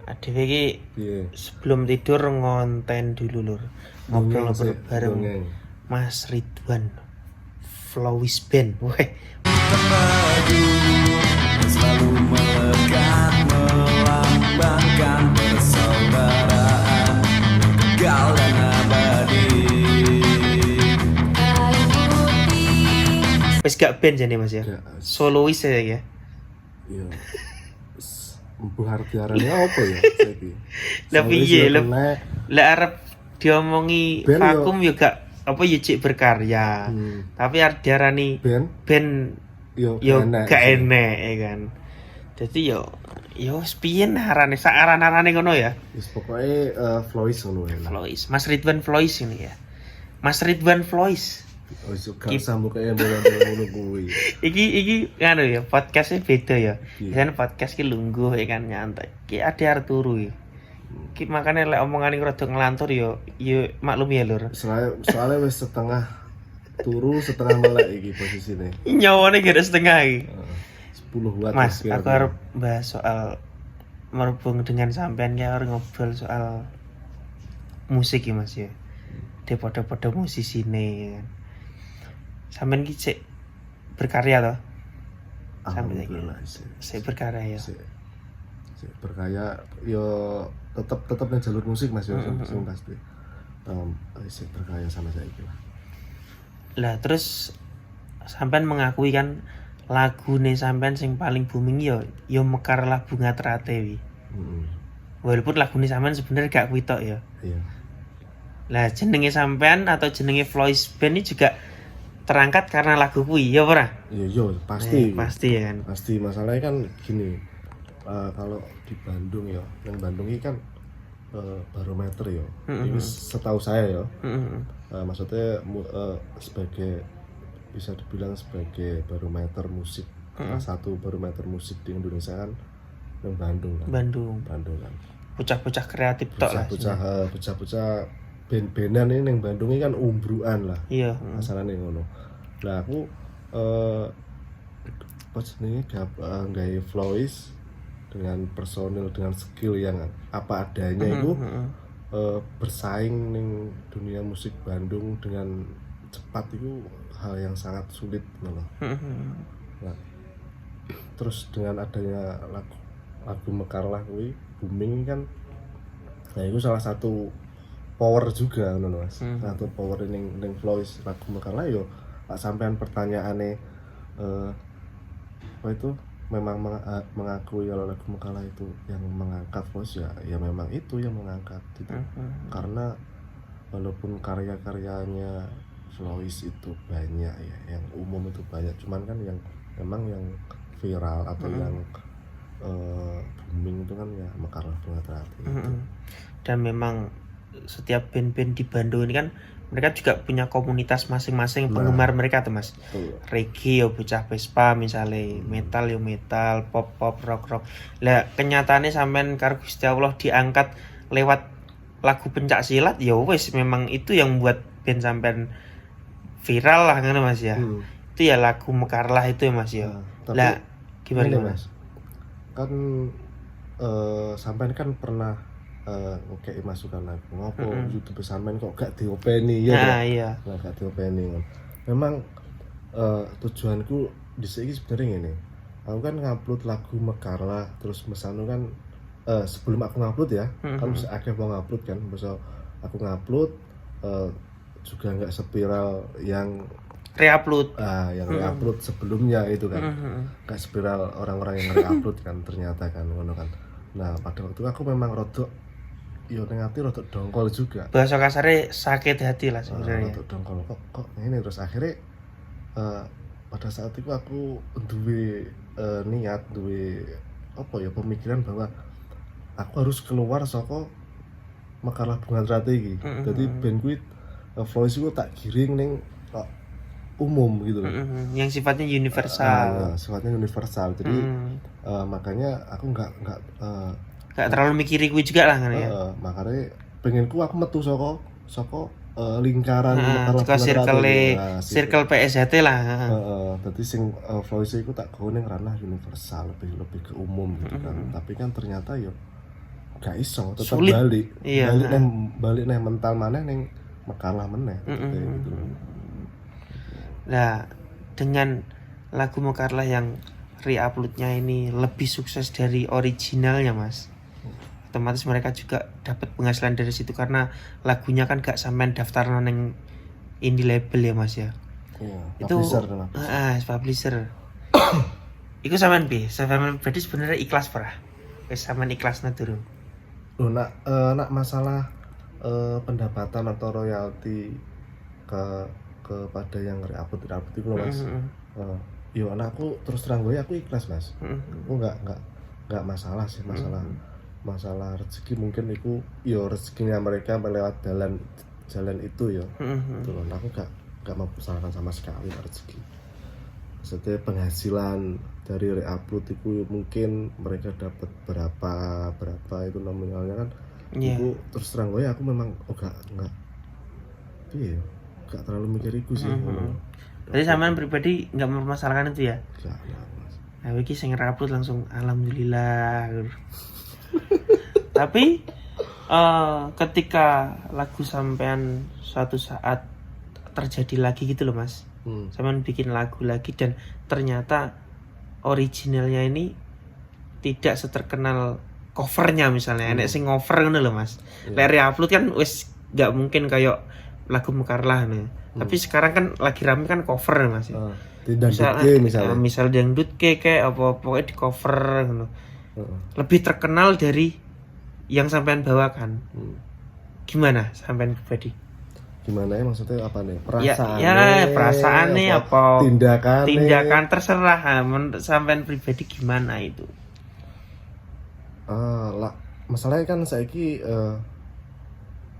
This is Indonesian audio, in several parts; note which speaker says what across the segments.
Speaker 1: Adewe iki sebelum tidur ngonten dulu lur. Ngobrol bareng Mas Ridwan Flowis Band. Weh.
Speaker 2: Selalu melekat melambangkan persaudaraan tegal dan abadi.
Speaker 1: Wis gak band jane Mas ya? Solois ya ya.
Speaker 3: Iya. Mbuh arep diarani apa ya saiki?
Speaker 1: Lah piye lek arep diomongi vakum yo gak apa yo cek berkarya. Tapi arep diarani band yo gak enek ya kan. Dadi yo wis piye arane sak aran-arane ngono ya.
Speaker 3: Wis pokoke Flois ngono ya.
Speaker 1: Flois, Mas Ridwan Flois ini ya. Mas Ridwan Flois.
Speaker 3: Oh suka sambung kayak ngono kuwi.
Speaker 1: Iki ngono ya, podcast-e beda ya. Biasane podcast ki lungguh ya kan nyantai. Ki ade arep turu iki. Ki makane lek omongane rada ngelantur ya maklum ya lur.
Speaker 3: Soalnya wis setengah turu setengah melek iki posisine.
Speaker 1: Nyawane kira setengah iki.
Speaker 3: 10 watt.
Speaker 1: Mas, aku harus bahas soal merhubung dengan sampean ya harus ngobrol soal musik ya Mas ya. Daripada musisi nih kan. Sampean ki cek berkarya toh? Sampean saya berkarya ya.
Speaker 3: Saya berkarya yo tetap yang jalur musik Mas yo pasti. Saya berkarya sama saya iki lah.
Speaker 1: Lah terus sampean mengakui kan lagune sampean sing paling booming yo Mekar lah Bunga Teratai wi. Walaupun lagune sampean sebenarnya gak kuwi tok ya.
Speaker 3: Iya.
Speaker 1: Lah jenenge sampean atau jenenge Flois Band ini juga terangkat karena lagu kuwi ya ora?
Speaker 3: Iya pasti.
Speaker 1: Pasti ya kan.
Speaker 3: Pasti masalahnya kan gini. Kalau di Bandung ya, yang Bandung ini kan barometer ya. Ini setahu saya ya. Maksudnya sebagai bisa dibilang sebagai barometer musik. Salah satu barometer musik di Indonesia kan yang Bandung kan. Bandung kan.
Speaker 1: Bocah-bocah kreatif tok lah.
Speaker 3: Bocah-bocah band-bandan ini yang Bandung ini kan umbruan lah.
Speaker 1: Iya.
Speaker 3: Masalahnya ngono. Lah aku apa jenenge gawe Flois dengan personil dengan skill yang apa adanya itu bersaing ning dunia musik Bandung dengan cepat itu hal yang sangat sulit loh. Nah, terus dengan adanya lagu Mekarlah kuwi booming kan. Nah, itu salah satu power juga ngono Mas. Satu power ning Flois lagu Mekarlah yo sampean pertanyaane apa itu memang mengakui kalau lagu Mekarlah itu yang mengangkat Flois ya memang itu yang mengangkat gitu. Karena walaupun karya-karyanya Flois itu banyak ya, yang umum itu banyak, cuman kan yang memang yang viral atau yang booming itu kan ya Mekarlah Bunga Teratai itu.
Speaker 1: Dan memang setiap band-band di Bandung ini kan mereka juga punya komunitas masing-masing penggemar mereka tuh Mas. Reggae yo bocah Vespa misalnya, metal yo metal, pop rock. Lah kenyataannya sampean karo Gusti Allah diangkat lewat lagu pencak silat ya wis memang itu yang buat band sampean viral lah ngono Mas ya. Itu ya lagu Mekarlah itu ya Mas ya. Lah gimana Mas?
Speaker 3: Kan sampean kan pernah oke masukan lagu ngopo YouTube sampean kok gak diopeni ya.
Speaker 1: Nah, iya.
Speaker 3: Nah, gak diopeni. Memang tujuanku dhisik iki sebenarnya ngene. Aku kan ngupload lagu Mekarlah terus mesanu kan sebelum aku ngupload ya, kan bisa akeh wong ngupload kan, bisa aku ngupload juga enggak spiral yang
Speaker 1: reupload.
Speaker 3: Yang reupload sebelumnya itu kan. Enggak spiral orang-orang yang reupload kan ternyata kan ngono kan. Nah, pada waktu itu aku memang rodok yo ning ati rodok dongkol juga.
Speaker 1: Bahasa kasarnya sakit hati lah sebenarnya.
Speaker 3: Rodok dongkol kok ini terus akhirnya pada saat itu aku duwe niat, duwe apa ya pemikiran bahwa aku harus keluar saka Mekarlah Bunga Teratai iki. Dadi band kuwi Flois iku tak giring ning umum gitu loh.
Speaker 1: Yang sifatnya universal.
Speaker 3: Sifatnya universal. Jadi makanya aku enggak
Speaker 1: terlalu mikiri gue juga lah kan ya.
Speaker 3: Makanya pengenku aku metu saka lingkaran
Speaker 1: circle PSHT lah.
Speaker 3: Dadi sing Flois iku tak gawe ning ranah universal, lebih ke umum gitu kan. Tapi kan ternyata yo gak iso tetap
Speaker 1: Sulit.
Speaker 3: balik.
Speaker 1: Iya.
Speaker 3: Balik neh mental maneh ning Mekarlah meneh kayak gitu.
Speaker 1: Nah, dengan lagu Mekarlah yang re-uploadnya ini lebih sukses dari originalnya, Mas. Otomatis mereka juga dapat penghasilan dari situ karena lagunya kan gak sampean daftar nang indie label ya, Mas ya.
Speaker 3: Iya,
Speaker 1: Itu publisher. Iku sampean piye? Sampean berarti sebenarnya ikhlas parah. Wis sampean ikhlasna durung.
Speaker 3: Loh, nak masalah pendapatan atau royalti kepada yang re-upload itu loh Mas. Yo anakku terus terang gue aku ikhlas Mas. Aku nggak masalah sih masalah rezeki mungkin itu yo rezekinya mereka melewat jalan itu ya. Gitu loh. Aku nggak mempersalahkan sama sekali rezeki. Maksudnya penghasilan dari re-upload itu mungkin mereka dapat berapa itu nominalnya kan. Itu terus terang gue aku memang nggak terlalu mikir itu sih.
Speaker 1: Jadi sampean pribadi nggak mempermasalahkan itu ya?
Speaker 3: Nggak, Mas.
Speaker 1: Nah, iki sing re-upload langsung alhamdulillah. Tapi ketika lagu sampean suatu saat terjadi lagi gitu loh Mas. Sampean bikin lagu lagi dan ternyata originalnya ini tidak seterkenal covernya misalnya. Enek sing cover ngono lho Mas. Lek re-upload kan wis nggak mungkin kayak lagu Mekarlah nih. Tapi sekarang kan lagi rame kan cover Mas. Misalnya dangdut kayak apa pokoknya di cover gitu. Lebih terkenal dari yang sampean bawakan. Gimana sampean pribadi?
Speaker 3: Gimana ya maksudnya apa nih?
Speaker 1: Perasaan nih apa?
Speaker 3: Tindakan
Speaker 1: terserah. Sampean pribadi gimana itu?
Speaker 3: Masalahnya kan saiki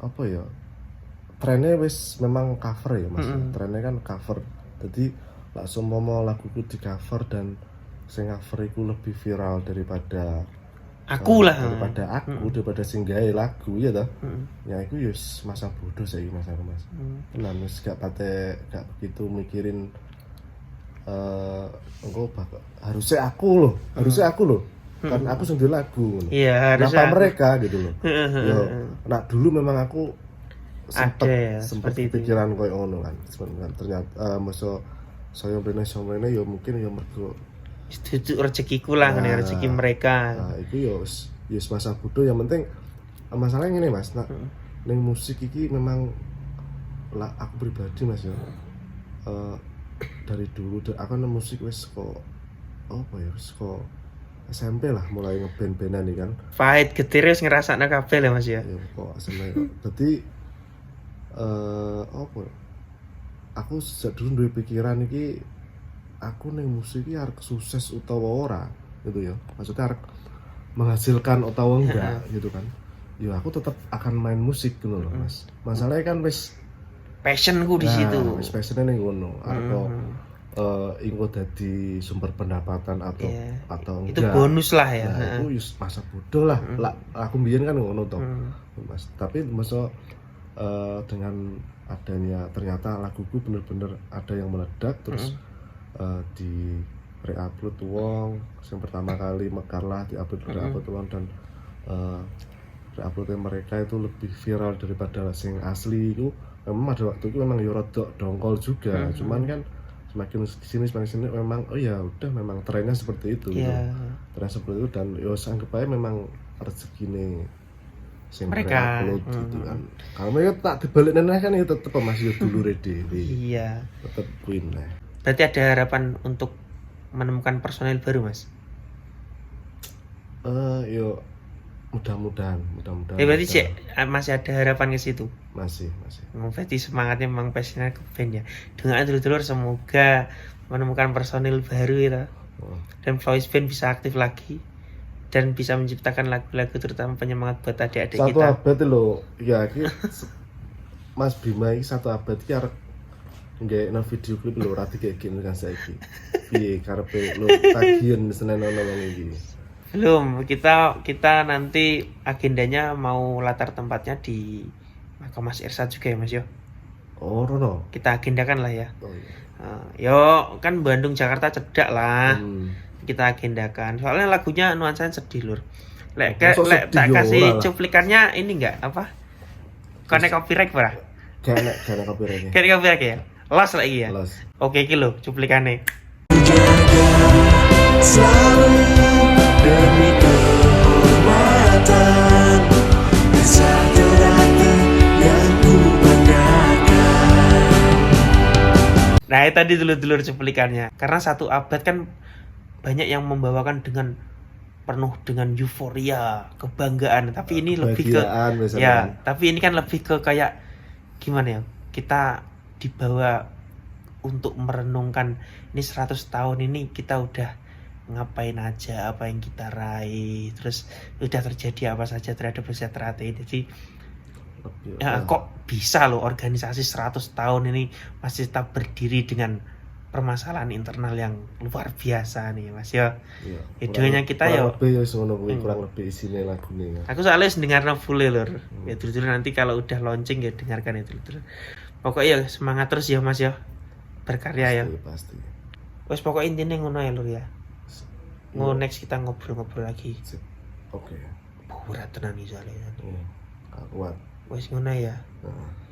Speaker 3: apa ya? Trennya wis memang cover ya Mas. Trennya kan cover. Jadi langsung mau laguku di cover dan sing cover itu lebih viral daripada daripada sing gawe lagu ya toh. Ya iku yo masa bodoh saiki Mas. Tenan wis gak begitu mikirin harusnya aku loh. Kan aku sendiri lagu ngono.
Speaker 1: Iya,
Speaker 3: kenapa mereka gitu loh. Yo, dulu memang aku sempat pikiran koyo ngono kan. Ternyata masa saya mrene ya mungkin ya mergo
Speaker 1: itu rezekiku lah rezeki mereka.
Speaker 3: Nah, itu ya masa bodoh yang penting masalahnya ini Mas. Ning musik iki memang lah aku pribadi Mas ya. Dari dulu aku nang musik wis kok SMP lah mulai ngeband-bandan nih kan.
Speaker 1: Pahit getir wis ngrasakno kabeh lah Mas ya.
Speaker 3: Ya kok SMP. Dadi aku sejak dulu duwe pikiran iki aku ning musik iki arep sukses utawa ora gitu ya. Maksudnya arep menghasilkan utawa enggak gitu kan. Ya aku tetap akan main musik gitu loh Mas. Masalahnya kan wis
Speaker 1: passionku di situ.
Speaker 3: Wis passionnya ning ngono. Arep ingko dadi sumber pendapatan atau enggak.
Speaker 1: Itu bonus lah ya.
Speaker 3: Nah, itu masa bodoh lah. Aku mbiyen kan ngono toh. Mas. Tapi masa dengan adanya ternyata laguku bener-bener ada yang meledak terus di re-upload wong yang pertama kali Mekarlah di-upload wong dan re-uploadnya mereka itu lebih viral daripada sing asli itu. Memang ada waktu itu memang yo rodok dongkol juga. Cuman kan semakin sini memang udah memang trennya seperti itu gitu. Tren seperti itu dan yo anggap aja memang rezekine sing
Speaker 1: mereka
Speaker 3: upload gitu kan. Kalau mereka tak dibalik neneh kan ya tetep masih dulure dhewe.
Speaker 1: Iya.
Speaker 3: Tetep queen lah.
Speaker 1: Berarti ada harapan untuk menemukan personil baru Mas?
Speaker 3: Yo mudah-mudahan.
Speaker 1: Berarti sih masih ada harapan ke situ.
Speaker 3: Masih.
Speaker 1: Berarti semangatnya memang passionnya ke band ya. Dengan dulur-dulur semoga menemukan personil baru ya. Dan Flois Band bisa aktif lagi dan bisa menciptakan lagu-lagu terutama penyemangat buat adik-adik kita.
Speaker 3: Satu abad lho. Ya iki Mas Bima iki satu abad iki arep nggak video klip lho rati kayak gini kan saiki. Piye karepe lho tagihan Senin ono iki.
Speaker 1: Belum, kita nanti agendanya mau latar tempatnya di Makam Mas Irsad juga ya Mas yo.
Speaker 3: Oh, Rono.
Speaker 1: Kita agendakan lah ya.
Speaker 3: Oh, iya.
Speaker 1: Yo kan Bandung Jakarta cedak lah. Kita agendakan. Soalnya lagunya nuansanya sedih lur.
Speaker 3: Masuk
Speaker 1: lek tak
Speaker 3: sedih
Speaker 1: kasih
Speaker 3: ora lah.
Speaker 1: cuplikannya ini enggak apa? Konek copyright ora?
Speaker 3: Gak enak copyrightnya.
Speaker 1: Kayak copyright ya. Los lagi ya.
Speaker 3: Los.
Speaker 1: Oke iki lho cuplikannya.
Speaker 2: Selalu demi kehormatan bisa hati yang ku banggakan.
Speaker 1: Nah, itu tadi dulur-dulur cuplikannya. Karena 1 abad kan banyak yang membawakan dengan penuh dengan euforia, kebanggaan. Tapi ini lebih ke
Speaker 3: Kebahagiaan misalnya.
Speaker 1: ya, tapi ini kan lebih ke kayak gimana ya? Kita dibawa untuk merenungkan ini 100 tahun ini kita udah ngapain aja, apa yang kita raih, terus udah terjadi apa saja terhadap kesejahteraan ini. Jadi ya, kok bisa loh organisasi 100 tahun ini masih tetap berdiri dengan permasalahan internal yang luar biasa nih Mas ya.
Speaker 3: Iya.
Speaker 1: Videonya kita
Speaker 3: kurang
Speaker 1: ya.
Speaker 3: lebih ya ngono kuwi, kurang lebih isine lagune ya.
Speaker 1: Aku soalnya dengarnya full lur. Ya dulu nanti kalau udah launching ya dengarkan itu dulu. Pokoknya ya semangat terus ya Mas ya. Berkarya ya.
Speaker 3: Pasti.
Speaker 1: Wes pokoknya intinya ngono ya lur ya. Next kita ngobrol-ngobrol lagi.
Speaker 3: Sip. Oke.
Speaker 1: Berat tenan iki soalnya.
Speaker 3: Kuat.
Speaker 1: Wes ngono ya.
Speaker 3: Nah.